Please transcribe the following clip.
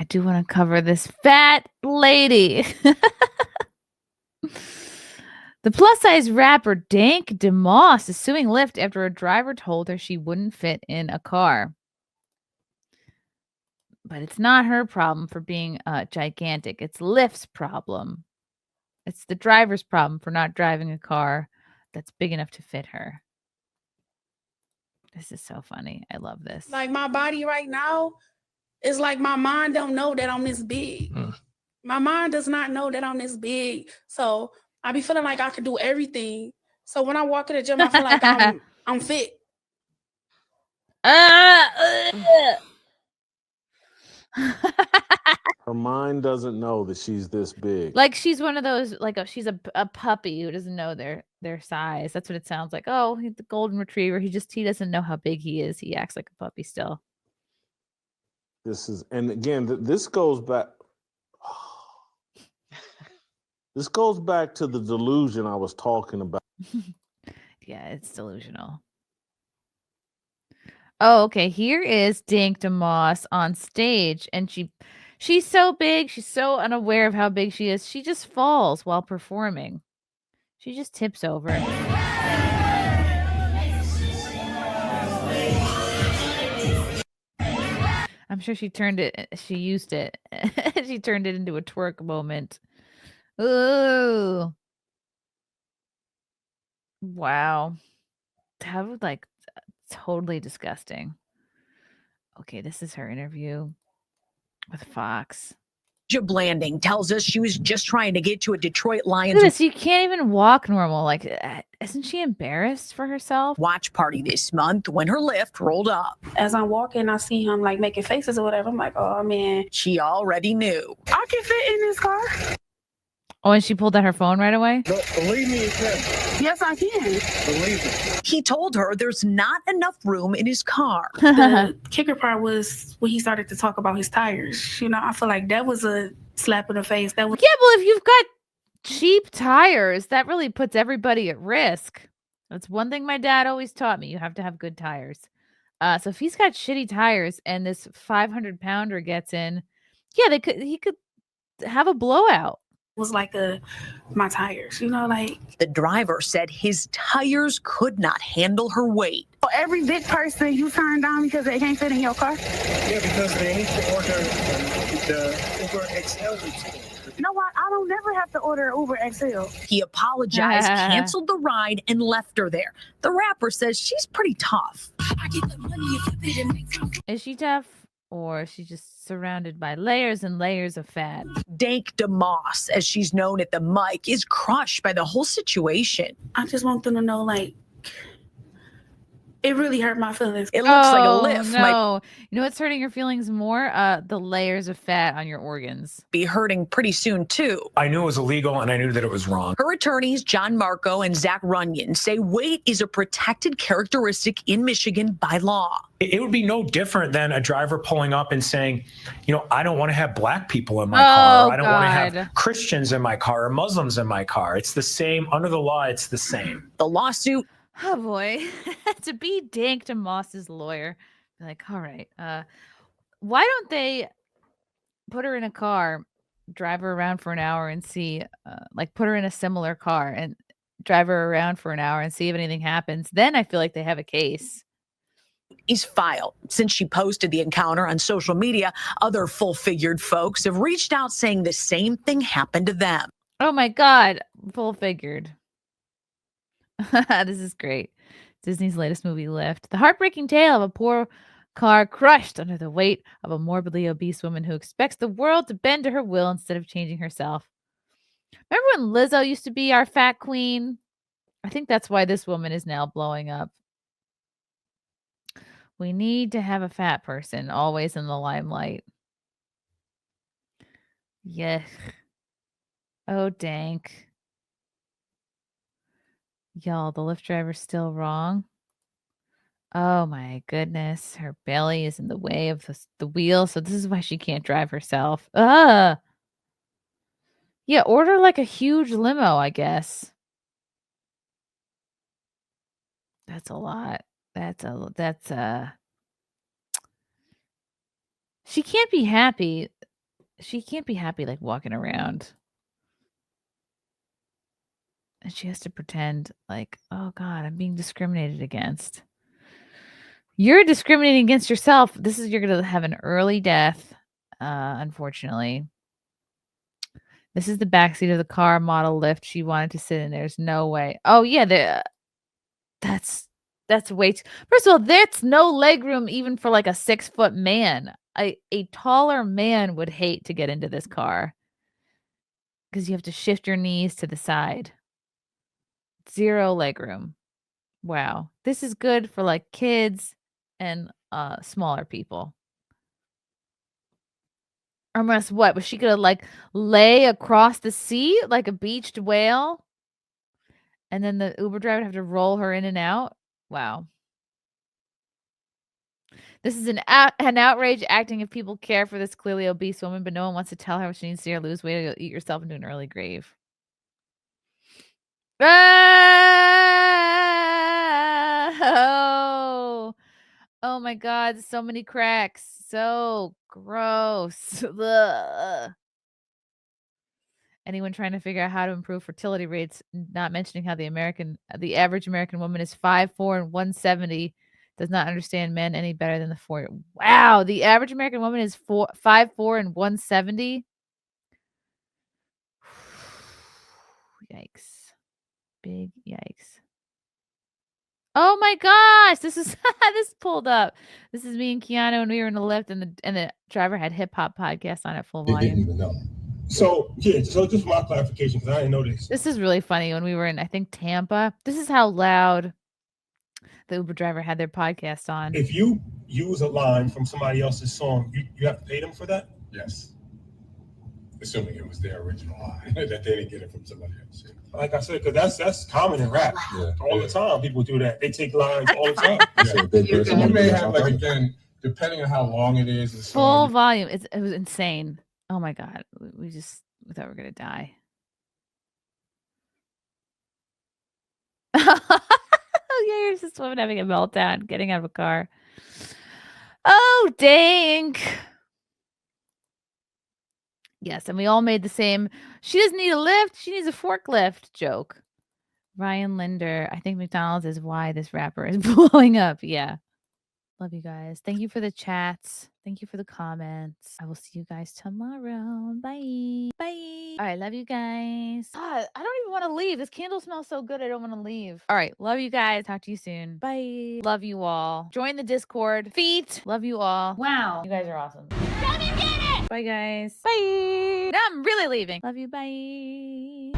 I do want to cover this fat lady. The plus-size rapper Dank Demoss is suing Lyft after a driver told her she wouldn't fit in a car. But it's not her problem for being gigantic. It's Lyft's problem. It's the driver's problem for not driving a car that's big enough to fit her. This is so funny. I love this. Like my body right now is like my mind don't know that I'm this big. My mind does not know that I'm this big. So I be feeling like I could do everything. So when I walk in the gym, I feel like I'm fit. Her mind doesn't know that she's this big. Like she's one of those, like she's a puppy who doesn't know their size. That's what it sounds like. Oh, he's the golden retriever. He doesn't know how big he is. He acts like a puppy still. And again, this goes back. This goes back to the delusion I was talking about. Yeah, it's delusional. Oh, okay. Here is Dank Demoss on stage, and she's so big. She's so unaware of how big she is. She just falls while performing. She just tips over. I'm sure she used it. She turned it into a twerk moment. Ooh. Wow. That was like totally disgusting. Okay, this is her interview with Fox. Blanding tells us she was just trying to get to a Detroit Lions. Look at this, you can't even walk normal. Like, isn't she embarrassed for herself? Watch party this month when her Lyft rolled up. As I'm walking, I see him like making faces or whatever. I'm like, oh man. She already knew. I can fit in this car. Oh, and she pulled out her phone right away? Believe me, Yes, I can. believe me. He told her there's not enough room in his car. The kicker part was when he started to talk about his tires. You know, I feel like that was a slap in the face. That was Yeah, well, if you've got cheap tires, that really puts everybody at risk. That's one thing my dad always taught me. You have to have good tires. So if he's got shitty tires and this 500-pounder gets in, yeah, he could have a blowout. was like my tires, you know, like. The driver said his tires could not handle her weight. For every big person you turn down because they can't fit in your car? Yeah, because they need to order the Uber XL. You know what? I don't never have to order Uber XL. He apologized, canceled the ride, and left her there. The rapper says she's pretty tough. Is she tough? Or is she just surrounded by layers and layers of fat? Dank Demoss, as she's known at the mic, is crushed by the whole situation. I just want them to know, like, it really hurt my feelings. It looks like a lift. No. You know what's hurting your feelings more? The layers of fat on your organs. Be hurting pretty soon, too. I knew it was illegal and I knew that it was wrong. Her attorneys, John Marco and Zach Runyon, say weight is a protected characteristic in Michigan by law. It would be no different than a driver pulling up and saying, you know, I don't want to have black people in my car. I don't want to have Christians in my car or Muslims in my car. It's the same. Under the law, it's the same. The lawsuit. Oh, boy. To be Dank Demoss's lawyer. Be like, all right. Why don't they put her in a car, drive her around for an hour and see, like put her in a similar car and drive her around for an hour and see if anything happens. Then I feel like they have a case. Is filed. Since she posted the encounter on social media, other full-figured folks have reached out saying the same thing happened to them. Oh my God. Full-figured. This is great. Disney's latest movie, Lyft. The heartbreaking tale of a poor car crushed under the weight of a morbidly obese woman who expects the world to bend to her will instead of changing herself. Remember when Lizzo used to be our fat queen? I think that's why this woman is now blowing up. We need to have a fat person always in the limelight. Yuck. Oh, Dank. Y'all, the Lyft driver's still wrong. Oh my goodness. Her belly is in the way of the wheel, so this is why she can't drive herself. Yeah, order like a huge limo, I guess. That's a lot. She can't be happy she can't be happy like walking around. And she has to pretend like, oh God, I'm being discriminated against. You're discriminating against yourself. You're going to have an early death, unfortunately. This is the backseat of the car model Lyft she wanted to sit in. There's no way. Oh yeah, that's way too. First of all, that's no leg room even for like a 6-foot man. A taller man would hate to get into this car because you have to shift your knees to the side. 0 leg room. Wow. This is good for like kids and smaller people. Unless what? Was she gonna like lay across the seat like a beached whale? And then the Uber driver would have to roll her in and out? Wow. This is an outrage acting if people care for this clearly obese woman, but no one wants to tell her what she needs to do or lose weight or you'll eat yourself into an early grave. Oh, oh my God. So many cracks. So gross. Ugh. Anyone trying to figure out how to improve fertility rates, not mentioning how the average American woman is 5'4" and 170, does not understand men any better than the 4. Wow, the average American woman is 5'4" and 170. Yikes. Big yikes. Oh my gosh, this is this pulled up. This is me and Keanu, and we were in the Lyft, and the driver had hip hop podcast on at full They volume. didn't even know. So just my clarification, because I didn't know this. This is really funny. When we were in, I think, Tampa, this is how loud the Uber driver had their podcast on. If you use a line from somebody else's song, you have to pay them for that? Yes. Assuming it was their original line, that they didn't get it from somebody else. Like I said, because that's common in rap. Yeah. All the time, people do that. They take lines all the time. Yeah. You may have, like, again, depending on how long it is. And Full volume. It was insane. Oh my God. We thought we were going to die. Oh, yeah, here's this woman having a meltdown, getting out of a car. Oh, Dank. Yes, and we all made the same. She doesn't need a lift. She needs a forklift joke. Ryan Linder. I think McDonald's is why this rapper is blowing up. Yeah. Love you guys. Thank you for the chats. Thank you for the comments. I will see you guys tomorrow. Bye. Bye. All right. Love you guys. God, I don't even want to leave. This candle smells so good. I don't want to leave. All right. Love you guys. Talk to you soon. Bye. Love you all. Join the Discord. Feet. Love you all. Wow. You guys are awesome. Come and get it. Bye, guys. Bye. Now I'm really leaving. Love you. Bye.